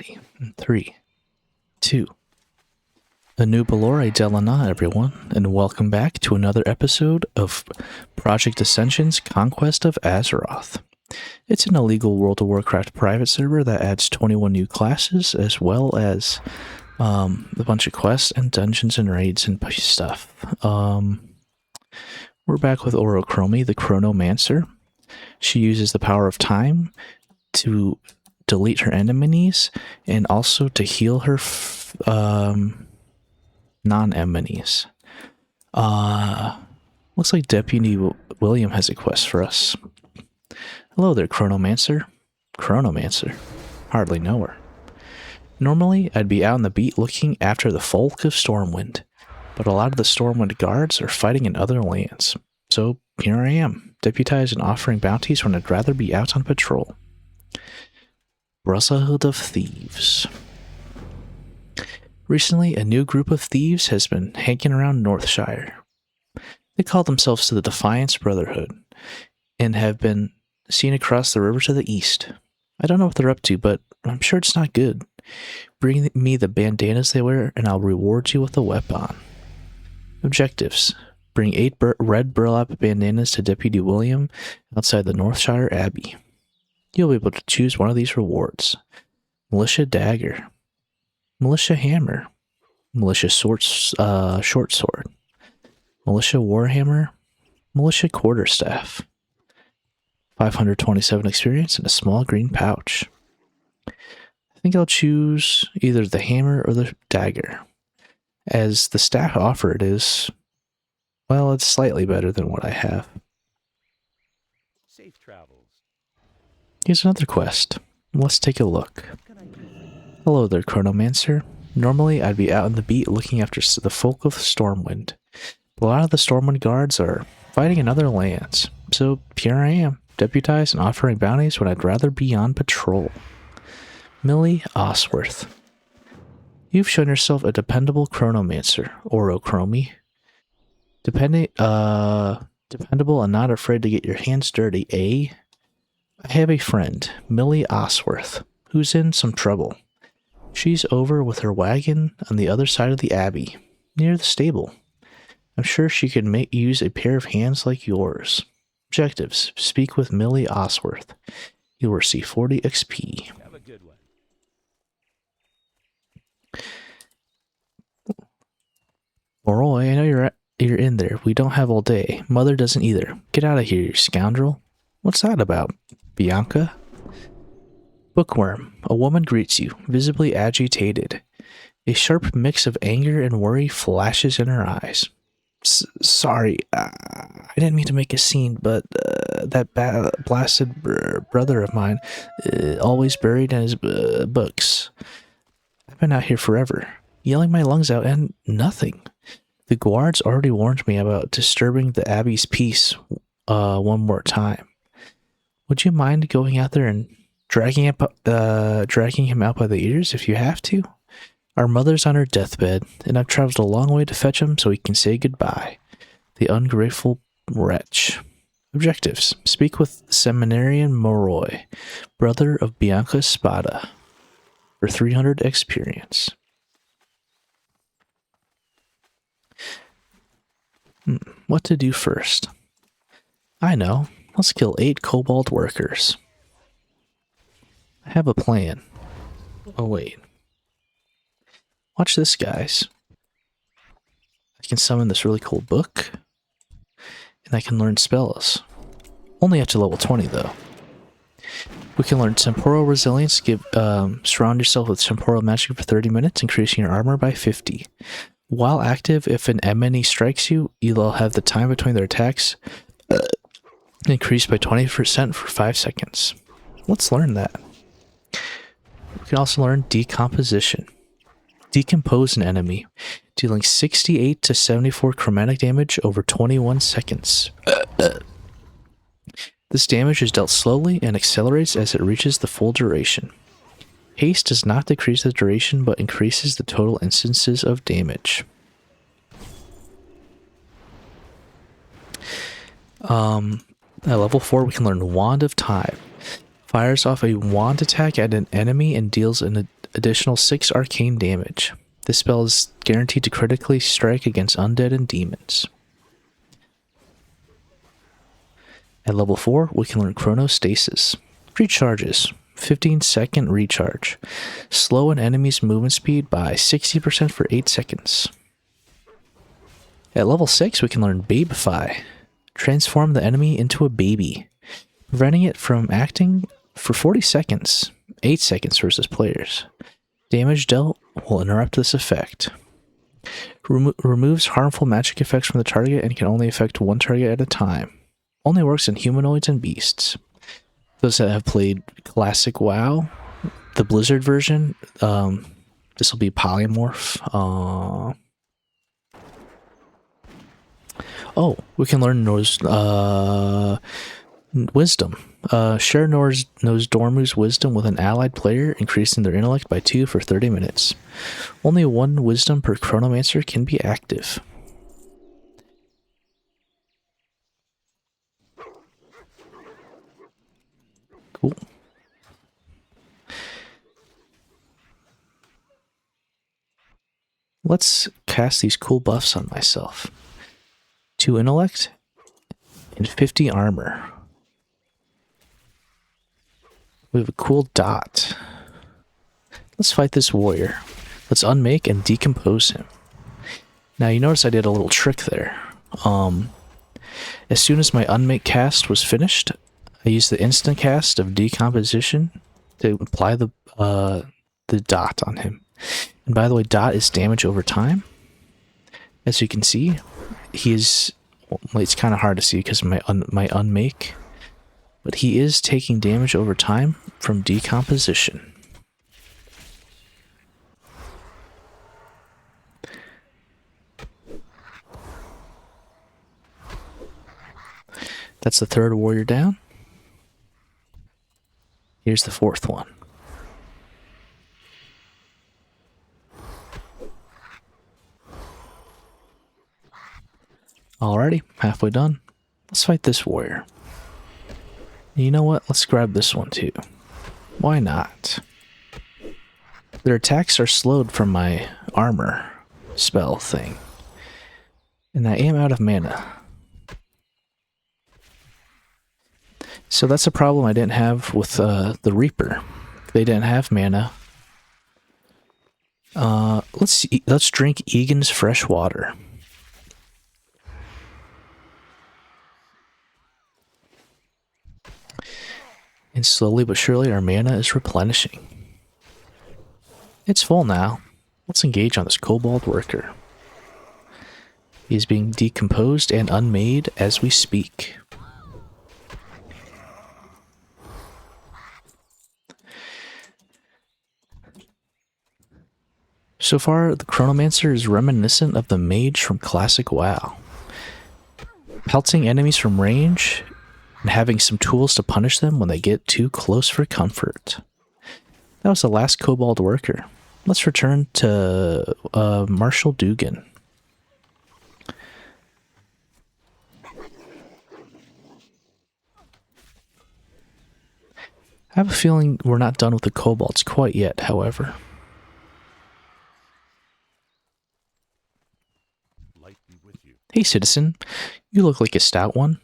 ready. 3, 2. Anubalore Delana, everyone, and welcome back to another episode of Project Ascension's Conquest of Azeroth. It's an illegal World of Warcraft private server that adds 21 new classes, as well as a bunch of quests and dungeons and raids and stuff. We're back with Orochrome, the Chronomancer. She uses the power of time to delete her enemies and also to heal her non-enemies. Looks like Deputy William has a quest for us. Hello there, Chronomancer. Chronomancer? Hardly know her. Normally, I'd be out on the beat looking after the folk of Stormwind, but a lot of the Stormwind guards are fighting in other lands. So here I am, deputized and offering bounties when I'd rather be out on patrol. Brotherhood of Thieves. Recently, a new group of thieves has been hanging around Northshire. They call themselves the Defiance Brotherhood, and have been seen across the river to the east. I don't know what they're up to, but I'm sure it's not good. Bring me the bandanas they wear, and I'll reward you with a weapon. Objectives. Bring 8 red burlap bandanas to Deputy William outside the Northshire Abbey. You'll be able to choose one of these rewards. Militia Dagger. Militia Hammer. Militia Short Sword. Militia Warhammer. Militia Quarterstaff. 527 experience and a small green pouch. I think I'll choose either the hammer or the dagger, as the staff offered is, well, it's slightly better than what I have. Safe travels. Here's another quest. Let's take a look. Hello there, Chronomancer. Normally, I'd be out on the beat looking after the folk of Stormwind, but a lot of the Stormwind guards are fighting in other lands, so here I am, deputized and offering bounties when I'd rather be on patrol. Millie Osworth. You've shown yourself a dependable Chronomancer, Orochrome. Dependable and not afraid to get your hands dirty, eh? I have a friend, Millie Osworth, who's in some trouble. She's over with her wagon on the other side of the abbey, near the stable. I'm sure she could use a pair of hands like yours. Objectives. Speak with Millie Osworth. You'll receive 40 XP. Have a good one. Moroi, I know you're in there. We don't have all day. Mother doesn't either. Get out of here, you scoundrel. What's that about? Bianca? Bookworm. A woman greets you, visibly agitated. A sharp mix of anger and worry flashes in her eyes. Sorry, I didn't mean to make a scene, but that blasted brother of mine, always buried in his books. I've been out here forever, yelling my lungs out and nothing. The guards already warned me about disturbing the Abbey's peace one more time. Would you mind going out there and dragging him out by the ears if you have to? Our mother's on her deathbed, and I've traveled a long way to fetch him so he can say goodbye. The ungrateful wretch. Objectives. Speak with Seminarian Moroi, brother of Bianca Spada, for 300 experience. What to do first? I know. Let's kill 8 kobold workers. I have a plan. Oh, wait. Watch this, guys. I can summon this really cool book, and I can learn spells. Only up to level 20, though. We can learn Temporal Resilience, surround yourself with Temporal Magic for 30 minutes, increasing your armor by 50. While active, if an enemy strikes you, you'll have the time between their attacks increased by 20% for 5 seconds. Let's learn that. We can also learn Decomposition. Decompose an enemy, dealing 68 to 74 chromatic damage over 21 seconds. This damage is dealt slowly and accelerates as it reaches the full duration. Haste does not decrease the duration, but increases the total instances of damage. At level 4, we can learn Wand of Time. Fires off a wand attack at an enemy and deals an additional 6 arcane damage. This spell is guaranteed to critically strike against undead and demons. At level 4, we can learn Chronostasis. Recharges. 15-second recharge. Slow an enemy's movement speed by 60% for 8 seconds. At level 6, we can learn Babify. Transform the enemy into a baby, preventing it from acting for 40 seconds. 8 seconds versus players. Damage dealt will interrupt this effect. Removes harmful magic effects from the target and can only affect one target at a time. Only works in humanoids and beasts. Those that have played classic WoW, the Blizzard version, this will be polymorph. Oh, we can learn Wisdom. Share knows Dormu's Wisdom with an allied player, increasing their intellect by 2 for 30 minutes. Only 1 Wisdom per Chronomancer can be active. Cool. Let's cast these cool buffs on myself. 2 intellect and 50 armor. We have a cool dot. Let's fight this warrior. Let's unmake and decompose him. Now you notice I did a little trick there. As soon as my unmake cast was finished, I used the instant cast of decomposition to apply the dot on him. And by the way, dot is damage over time. As you can see, he is. Well, it's kind of hard to see because of my unmake, but he is taking damage over time from decomposition. That's the 3rd warrior down. Here's the 4th one. Alrighty, halfway done. Let's fight this warrior. You know what? Let's grab this one too. Why not? Their attacks are slowed from my armor spell thing. And I am out of mana. So that's a problem I didn't have with the Reaper. They didn't have mana. Let's drink Egan's fresh water. And slowly but surely our mana is replenishing. It's full now. Let's engage on this kobold worker. He is being decomposed and unmade as we speak. So far, the Chronomancer is reminiscent of the mage from classic WoW. Pelting enemies from range and having some tools to punish them when they get too close for comfort. That was the last kobold worker. Let's return to Marshal Dugan. I have a feeling we're not done with the kobolds quite yet, however. Hey citizen, you look like a stout one.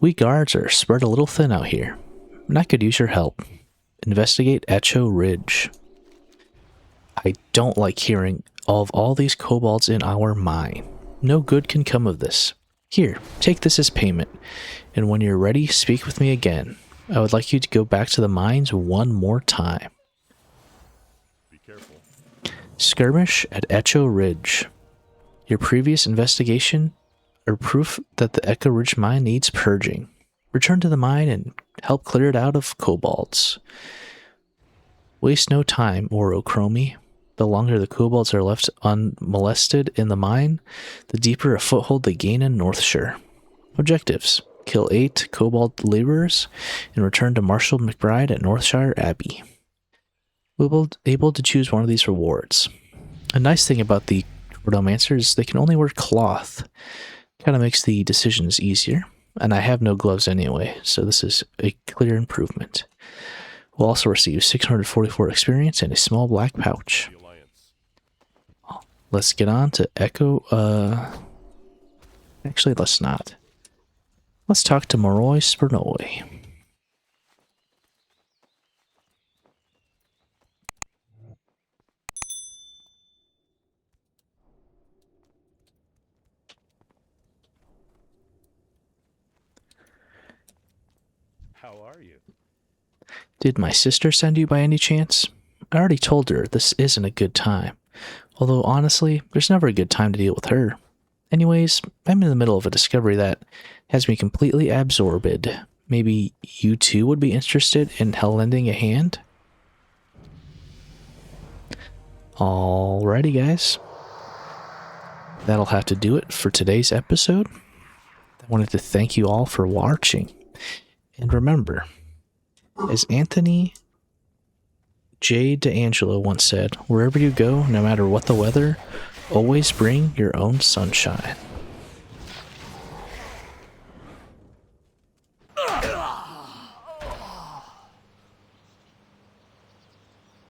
We guards are spread a little thin out here, and I could use your help. Investigate Echo Ridge. I don't like hearing of all these kobolds in our mine. No good can come of this. Here, take this as payment, and when you're ready, speak with me again. I would like you to go back to the mines one more time. Be careful. Skirmish at Echo Ridge. Your previous investigation are proof that the Echo Ridge mine needs purging. Return to the mine and help clear it out of kobolds. Waste no time, Orochrome. The longer the kobolds are left unmolested in the mine, the deeper a foothold they gain in Northshire. Objectives: kill 8 kobold laborers and return to Marshal McBride at Northshire Abbey. We'll be able to choose one of these rewards. A nice thing about the Chronomancers is they can only wear cloth. Kind of makes the decisions easier. And I have no gloves anyway, so this is a clear improvement. We'll also receive 644 experience and a small black pouch. The Alliance. Let's get on to Echo. Actually, let's not. Let's talk to Moroi Spurnoy. How are you? Did my sister send you by any chance? I already told her this isn't a good time. Although, honestly, there's never a good time to deal with her. Anyways, I'm in the middle of a discovery that has me completely absorbed. Maybe you too would be interested in lending a hand? Alrighty, guys. That'll have to do it for today's episode. I wanted to thank you all for watching. And remember, as Anthony J. D'Angelo once said, wherever you go, no matter what the weather, always bring your own sunshine.